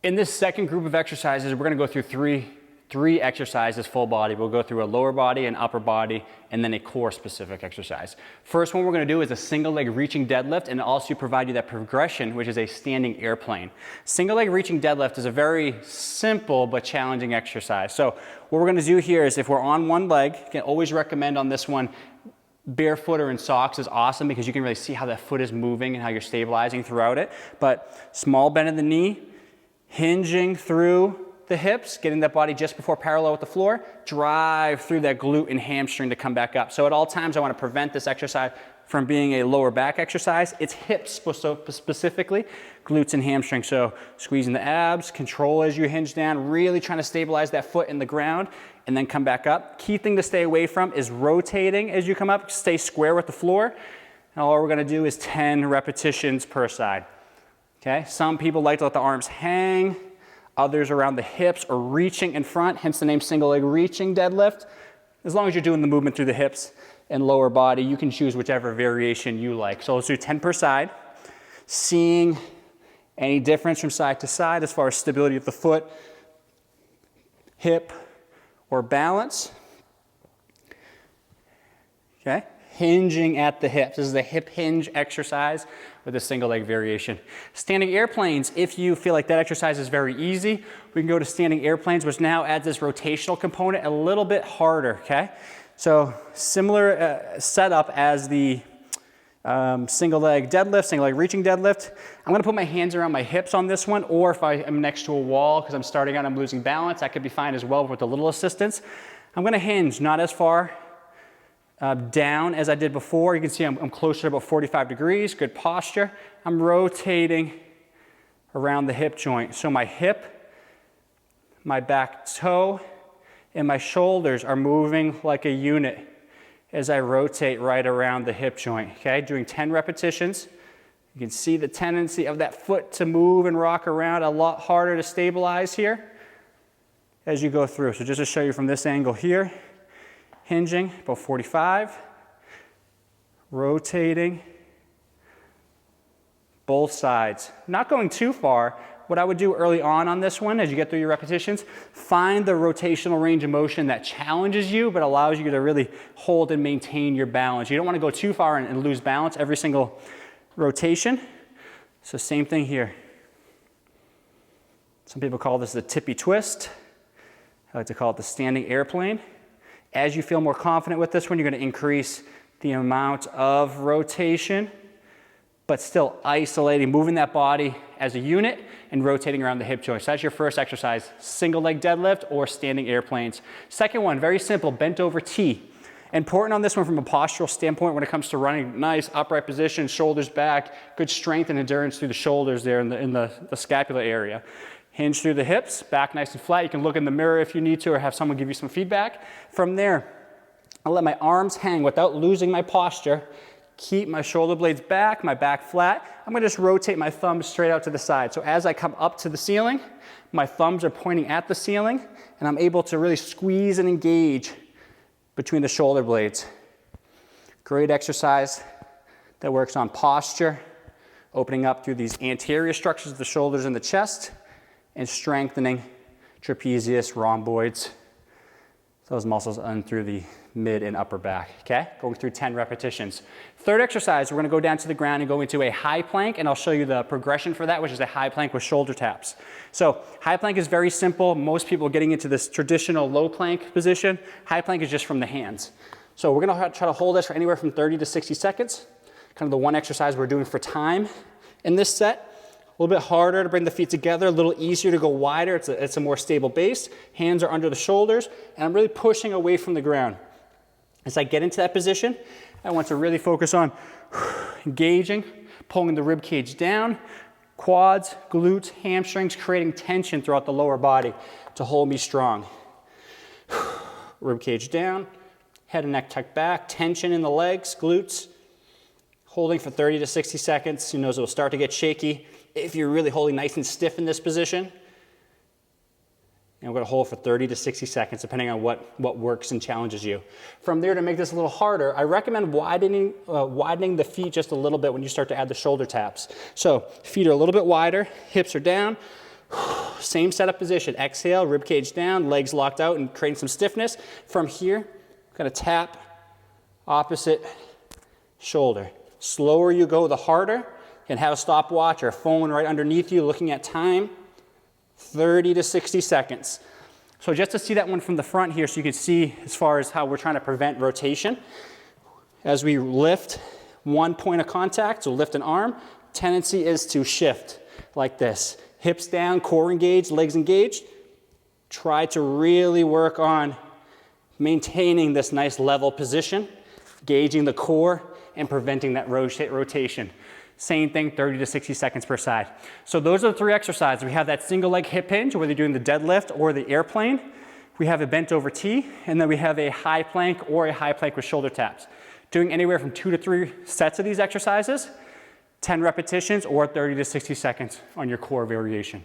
In this second group of exercises, we're gonna go through three exercises full body. We'll go through a lower body, an upper body, and then a core specific exercise. First one we're gonna do is a single leg reaching deadlift, and also provide you that progression, which is a standing airplane. Single leg reaching deadlift is a very simple but challenging exercise. So what we're gonna do here is, if we're on one leg, you can always recommend on this one, barefoot or in socks is awesome because you can really see how that foot is moving and how you're stabilizing throughout it. But small bend in the knee, hinging through the hips, getting that body just before parallel with the floor, drive through that glute and hamstring to come back up. So at all times, I want to prevent this exercise from being a lower back exercise. It's hips specifically, glutes and hamstrings. So squeezing the abs, control as you hinge down, really trying to stabilize that foot in the ground, and then come back up. Key thing to stay away from is rotating as you come up. Stay square with the floor. And all we're going to do is 10 repetitions per side. Okay, some people like to let the arms hang, others around the hips or reaching in front, hence the name single leg reaching deadlift. As long as you're doing the movement through the hips and lower body, you can choose whichever variation you like. So let's do 10 per side. Seeing any difference from side to side as far as stability of the foot, hip, or balance. Okay, hinging at the hips. This is a hip hinge exercise with a single leg variation. Standing airplanes, if you feel like that exercise is very easy, we can go to standing airplanes, which now adds this rotational component a little bit harder, okay? So similar setup as the single leg deadlift, single leg reaching deadlift. I'm gonna put my hands around my hips on this one, or if I am next to a wall because I'm starting out, I'm losing balance, that could be fine as well with a little assistance. I'm gonna hinge not as far down as I did before. You can see I'm closer to about 45 degrees, good posture. I'm rotating around the hip joint. So my hip, my back toe, and my shoulders are moving like a unit as I rotate right around the hip joint, okay? Doing 10 repetitions. You can see the tendency of that foot to move and rock around, a lot harder to stabilize here as you go through. So just to show you from this angle here, hinging, about 45, rotating, both sides. Not going too far. What I would do early on this one, as you get through your repetitions, find the rotational range of motion that challenges you, but allows you to really hold and maintain your balance. You don't want to go too far and lose balance every single rotation. So same thing here. Some people call this the tippy twist. I like to call it the standing airplane. As you feel more confident with this one, you're going to increase the amount of rotation, but still isolating, moving that body as a unit and rotating around the hip joint. So that's your first exercise, single leg deadlift or standing airplanes. Second one, very simple, bent over T. Important on this one from a postural standpoint when it comes to running, nice upright position, shoulders back, good strength and endurance through the shoulders there in the scapular area. Hinge through the hips, back nice and flat. You can look in the mirror if you need to, or have someone give you some feedback. From there, I'll let my arms hang without losing my posture. Keep my shoulder blades back, my back flat. I'm gonna just rotate my thumbs straight out to the side. So as I come up to the ceiling, my thumbs are pointing at the ceiling, and I'm able to really squeeze and engage between the shoulder blades. Great exercise that works on posture, opening up through these anterior structures of the shoulders and the chest, and strengthening trapezius, rhomboids, those muscles on through the mid and upper back, okay? Going through 10 repetitions. Third exercise, we're gonna go down to the ground and go into a high plank, and I'll show you the progression for that, which is a high plank with shoulder taps. So high plank is very simple. Most people getting into this traditional low plank position. High plank is just from the hands. So we're gonna try to hold this for anywhere from 30 to 60 seconds. Kind of the one exercise we're doing for time in this set. A little bit harder to bring the feet together, a little easier to go wider. It's a more stable base. Hands are under the shoulders, and I'm really pushing away from the ground. As I get into that position, I want to really focus on engaging, pulling the rib cage down, quads, glutes, hamstrings, creating tension throughout the lower body to hold me strong. Rib cage down, head and neck tucked back, tension in the legs, glutes, holding for 30 to 60 seconds. Your nose will start to get shaky. If you're really holding nice and stiff in this position, and we're going to hold for 30 to 60 seconds, depending on what works and challenges you. From there, to make this a little harder, I recommend widening the feet just a little bit when you start to add the shoulder taps. So feet are a little bit wider, hips are down, Same setup position. Exhale, rib cage down, legs locked out and creating some stiffness. From here, I'm gonna tap opposite shoulder. Slower you go, the harder. You can have a stopwatch or a phone right underneath you looking at time. 30 to 60 seconds. So just to see that one from the front here so you can see as far as how we're trying to prevent rotation. As we lift, one point of contact, so lift an arm, tendency is to shift like this. Hips down, core engaged, legs engaged. Try to really work on maintaining this nice level position, gauging the core and preventing that rotation. Same thing, 30 to 60 seconds per side. So those are the 3 exercises. We have that single leg hip hinge, whether you're doing the deadlift or the airplane. We have a bent over T, and then we have a high plank or a high plank with shoulder taps. Doing anywhere from 2 to 3 sets of these exercises, 10 repetitions or 30 to 60 seconds on your core variation.